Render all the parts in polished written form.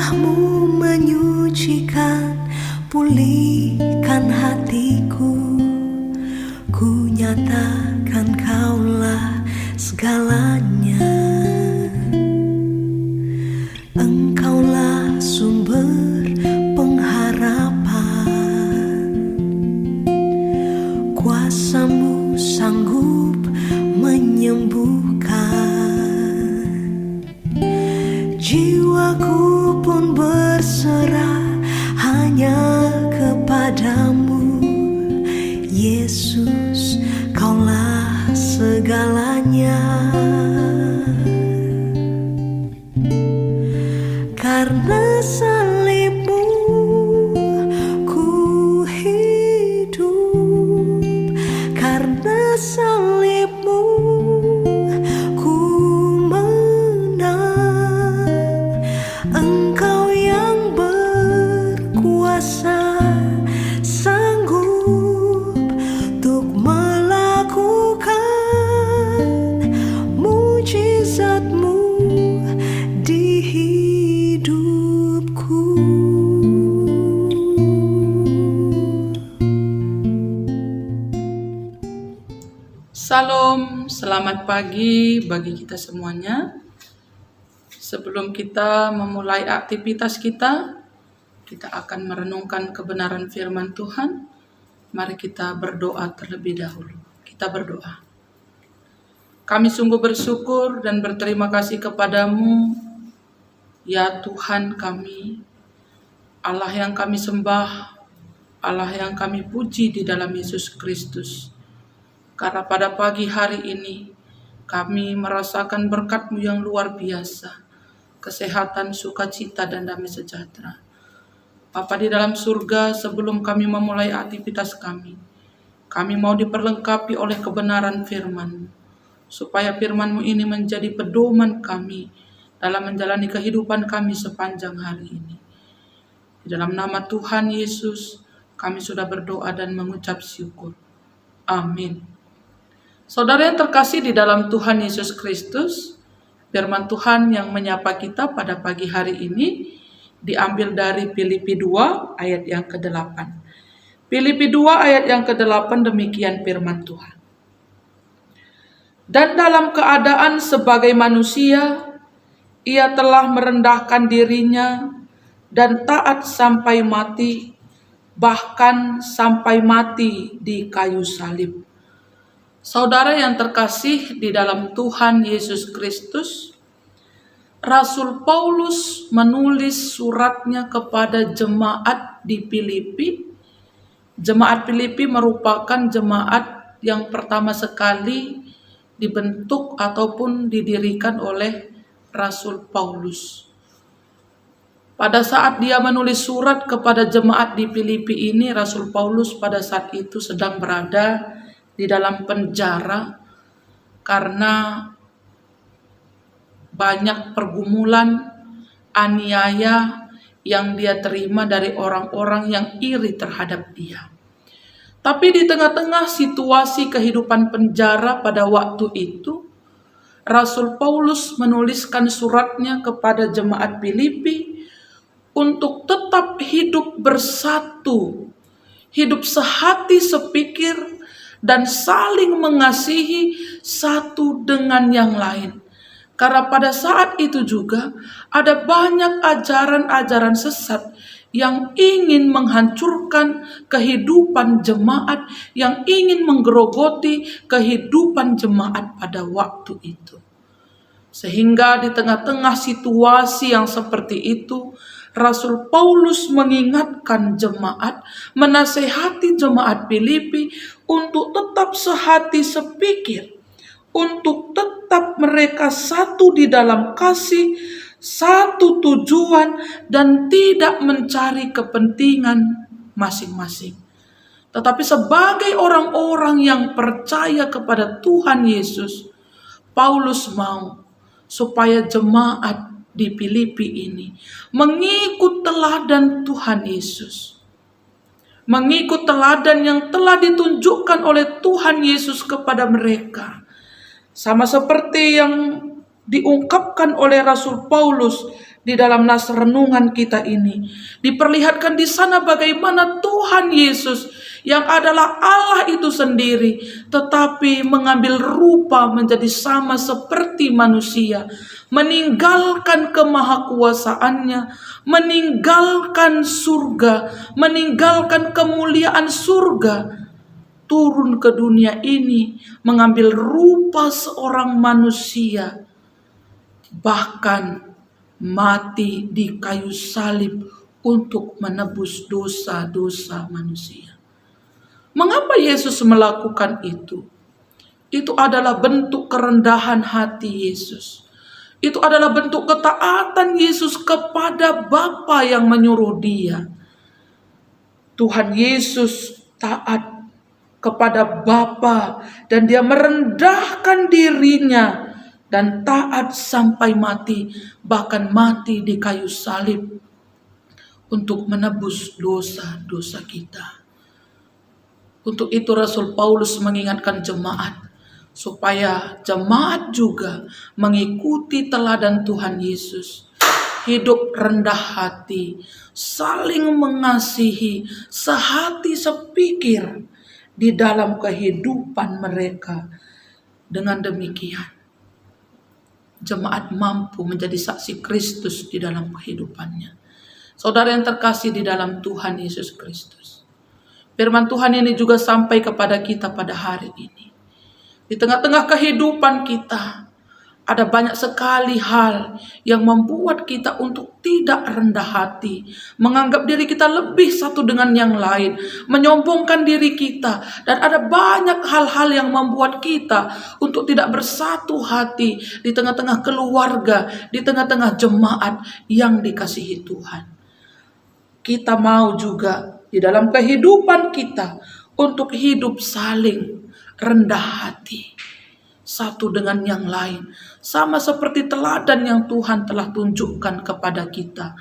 Darahmu menyucikan, pulihkan hatiku. Ku nyatakan Kaulah segalanya. Engkaulah sumber pengharapan. Kuasa-Mu sanggup menyembuhkan. Jiwaku pun berserah hanya kepadamu. Yesus, Kaulah segalanya. Karena salib-Mu ku hidup. Karena salib-Mu ku menang. Engkau yang berkuasa, sanggup untuk melakukan mujizat-Mu di hidupku. Salam, selamat pagi bagi kita semuanya. Sebelum kita memulai aktivitas kita akan merenungkan kebenaran firman Tuhan. Mari kita berdoa terlebih dahulu. Kita berdoa. Kami sungguh bersyukur dan berterima kasih kepadamu, ya Tuhan kami, Allah yang kami sembah, Allah yang kami puji di dalam Yesus Kristus. Karena pada pagi hari ini kami merasakan berkat-Mu yang luar biasa, kesehatan, sukacita, dan damai sejahtera. Bapa di dalam surga, sebelum kami memulai aktivitas kami mau diperlengkapi oleh kebenaran firman-Mu, supaya firman-Mu ini menjadi pedoman kami dalam menjalani kehidupan kami sepanjang hari ini. Di dalam nama Tuhan Yesus, kami sudah berdoa dan mengucap syukur. Amin. Saudara yang terkasih di dalam Tuhan Yesus Kristus, firman Tuhan yang menyapa kita pada pagi hari ini diambil dari Filipi 2 ayat yang ke-8. Filipi 2 ayat yang ke-8 demikian firman Tuhan. Dan dalam keadaan sebagai manusia, Ia telah merendahkan dirinya dan taat sampai mati, bahkan sampai mati di kayu salib. Saudara yang terkasih di dalam Tuhan Yesus Kristus, Rasul Paulus menulis suratnya kepada jemaat di Filipi. Jemaat Filipi merupakan jemaat yang pertama sekali dibentuk ataupun didirikan oleh Rasul Paulus. Pada saat dia menulis surat kepada jemaat di Filipi ini, Rasul Paulus pada saat itu sedang berada di dalam penjara karena banyak pergumulan, aniaya yang dia terima dari orang-orang yang iri terhadap dia. Tapi di tengah-tengah situasi kehidupan penjara pada waktu itu, Rasul Paulus menuliskan suratnya kepada jemaat Filipi untuk tetap hidup bersatu, hidup sehati sepikir, dan saling mengasihi satu dengan yang lain. Karena pada saat itu juga ada banyak ajaran-ajaran sesat yang ingin menghancurkan kehidupan jemaat, yang ingin menggerogoti kehidupan jemaat pada waktu itu. Sehingga di tengah-tengah situasi yang seperti itu, Rasul Paulus mengingatkan jemaat, menasehati jemaat Filipi untuk tetap sehati sepikir, untuk tetap mereka satu di dalam kasih, satu tujuan, dan tidak mencari kepentingan masing-masing. Tetapi sebagai orang-orang yang percaya kepada Tuhan Yesus, Paulus mau supaya jemaat di Filipi ini mengikut teladan Tuhan Yesus, mengikut teladan yang telah ditunjukkan oleh Tuhan Yesus kepada mereka, sama seperti yang diungkapkan oleh Rasul Paulus di dalam nas renungan kita ini. Diperlihatkan di sana bagaimana Tuhan Yesus yang adalah Allah itu sendiri, tetapi mengambil rupa menjadi sama seperti manusia, meninggalkan kemahakuasaannya, meninggalkan surga, meninggalkan kemuliaan surga, turun ke dunia ini, mengambil rupa seorang manusia, bahkan mati di kayu salib untuk menebus dosa-dosa manusia. Mengapa Yesus melakukan itu? Itu adalah bentuk kerendahan hati Yesus. Itu adalah bentuk ketaatan Yesus kepada Bapa yang menyuruh dia. Tuhan Yesus taat kepada Bapa dan dia merendahkan dirinya dan taat sampai mati, bahkan mati di kayu salib untuk menebus dosa-dosa kita. Untuk itu Rasul Paulus mengingatkan jemaat supaya jemaat juga mengikuti teladan Tuhan Yesus. Hidup rendah hati, saling mengasihi, sehati sepikir di dalam kehidupan mereka. Dengan demikian, jemaat mampu menjadi saksi Kristus di dalam kehidupannya. Saudara yang terkasih di dalam Tuhan Yesus Kristus, firman Tuhan ini juga sampai kepada kita pada hari ini. Di tengah-tengah kehidupan kita, ada banyak sekali hal yang membuat kita untuk tidak rendah hati, menganggap diri kita lebih satu dengan yang lain, menyombongkan diri kita, dan ada banyak hal-hal yang membuat kita untuk tidak bersatu hati di tengah-tengah keluarga, di tengah-tengah jemaat yang dikasihi Tuhan. Kita mau juga di dalam kehidupan kita untuk hidup saling rendah hati satu dengan yang lain, sama seperti teladan yang Tuhan telah tunjukkan kepada kita.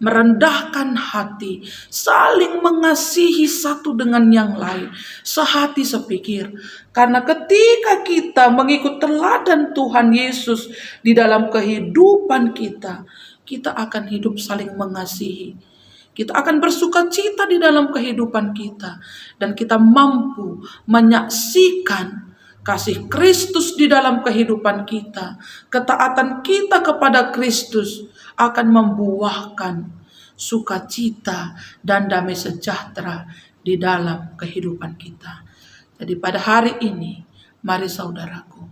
Merendahkan hati, saling mengasihi satu dengan yang lain, sehati sepikir. Karena ketika kita mengikut teladan Tuhan Yesus di dalam kehidupan kita, kita akan hidup saling mengasihi. Kita akan bersuka cita di dalam kehidupan kita. Dan kita mampu menyaksikan kasih Kristus di dalam kehidupan kita. Ketaatan kita kepada Kristus akan membuahkan sukacita dan damai sejahtera di dalam kehidupan kita. Jadi pada hari ini, mari saudaraku,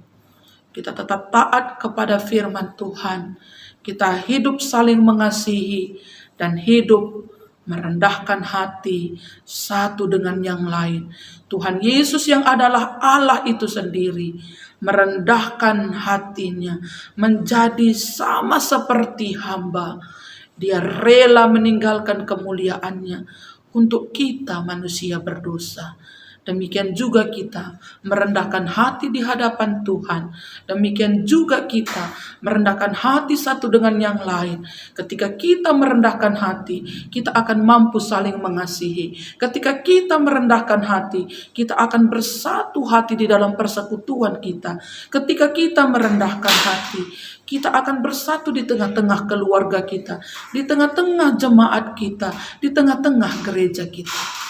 kita tetap taat kepada firman Tuhan. Kita hidup saling mengasihi dan hidup merendahkan hati satu dengan yang lain. Tuhan Yesus yang adalah Allah itu sendiri merendahkan hatinya menjadi sama seperti hamba. Dia rela meninggalkan kemuliaannya untuk kita manusia berdosa. Demikian juga kita merendahkan hati di hadapan Tuhan. Demikian juga kita merendahkan hati satu dengan yang lain. Ketika kita merendahkan hati, kita akan mampu saling mengasihi. Ketika kita merendahkan hati, kita akan bersatu hati di dalam persekutuan kita. Ketika kita merendahkan hati, kita akan bersatu di tengah-tengah keluarga kita, di tengah-tengah jemaat kita, di tengah-tengah gereja kita.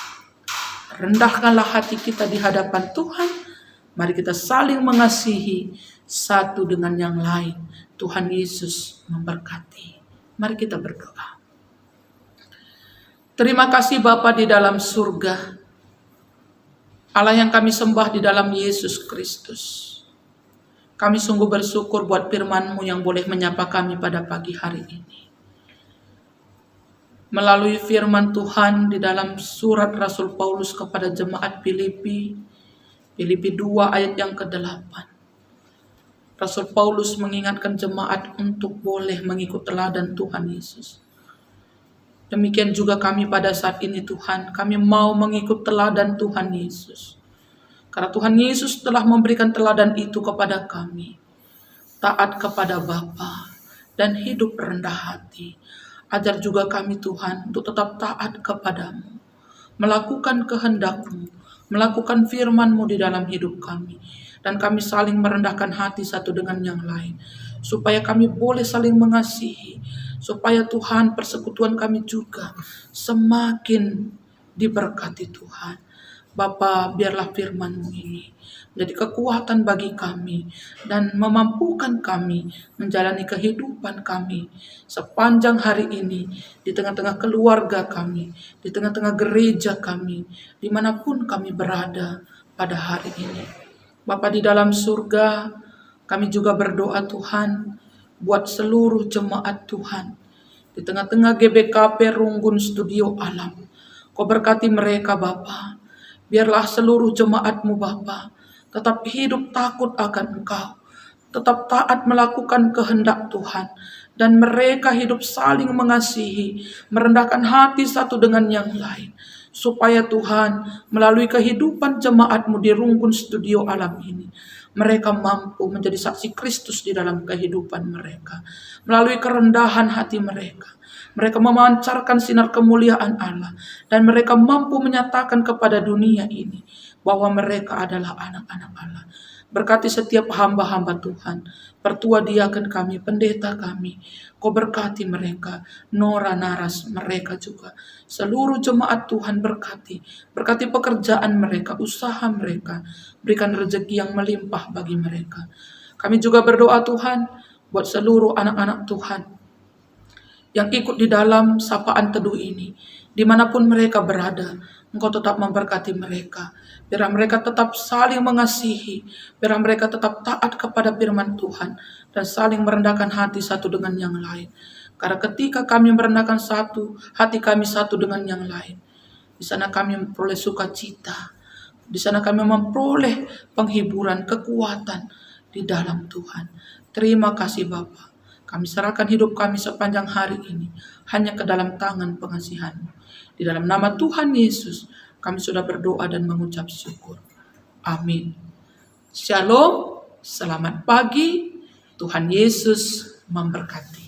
Rendahkanlah hati kita di hadapan Tuhan. Mari kita saling mengasihi satu dengan yang lain. Tuhan Yesus memberkati. Mari kita berdoa. Terima kasih Bapa di dalam surga, Allah yang kami sembah di dalam Yesus Kristus. Kami sungguh bersyukur buat firman-Mu yang boleh menyapa kami pada pagi hari ini. Melalui firman Tuhan di dalam surat Rasul Paulus kepada jemaat Filipi 2 ayat yang ke-8. Rasul Paulus mengingatkan jemaat untuk boleh mengikut teladan Tuhan Yesus. Demikian juga kami pada saat ini Tuhan, kami mau mengikut teladan Tuhan Yesus. Karena Tuhan Yesus telah memberikan teladan itu kepada kami. Taat kepada Bapa dan hidup rendah hati. Ajar juga kami Tuhan untuk tetap taat kepadamu, melakukan kehendak-Mu, melakukan firman-Mu di dalam hidup kami. Dan kami saling merendahkan hati satu dengan yang lain, supaya kami boleh saling mengasihi, supaya Tuhan persekutuan kami juga semakin diberkati Tuhan. Bapa, biarlah firman-Mu ini menjadi kekuatan bagi kami dan memampukan kami menjalani kehidupan kami sepanjang hari ini di tengah-tengah keluarga kami, di tengah-tengah gereja kami, dimanapun kami berada pada hari ini. Bapa di dalam surga, kami juga berdoa Tuhan buat seluruh jemaat Tuhan di tengah-tengah GBKP Runggun Studio Alam. Kau berkati mereka Bapa. Biarlah seluruh jemaat-Mu Bapa tetap hidup takut akan Engkau, tetap taat melakukan kehendak Tuhan, dan mereka hidup saling mengasihi, merendahkan hati satu dengan yang lain, supaya Tuhan melalui kehidupan jemaat-Mu di Runggun Studio Alam ini, mereka mampu menjadi saksi Kristus di dalam kehidupan mereka. Melalui kerendahan hati mereka, mereka memancarkan sinar kemuliaan Allah, dan mereka mampu menyatakan kepada dunia ini bahwa mereka adalah anak-anak Allah. Berkati setiap hamba-hamba Tuhan, pertua diaken kami, pendeta kami, Kau berkati mereka, Nora Naras mereka juga, seluruh jemaat Tuhan berkati pekerjaan mereka, usaha mereka, berikan rezeki yang melimpah bagi mereka. Kami juga berdoa Tuhan buat seluruh anak-anak Tuhan yang ikut di dalam sapaan teduh ini, dimanapun mereka berada, Engkau tetap memberkati mereka. Biar mereka tetap saling mengasihi, biar mereka tetap taat kepada firman Tuhan, dan saling merendahkan hati satu dengan yang lain. Karena ketika kami merendahkan hati kami satu dengan yang lain, di sana kami memperoleh sukacita, di sana kami memperoleh penghiburan, kekuatan di dalam Tuhan. Terima kasih Bapa. Kami serahkan hidup kami sepanjang hari ini hanya ke dalam tangan pengasihan-Mu. Di dalam nama Tuhan Yesus, kami sudah berdoa dan mengucap syukur. Amin. Shalom, selamat pagi, Tuhan Yesus memberkati.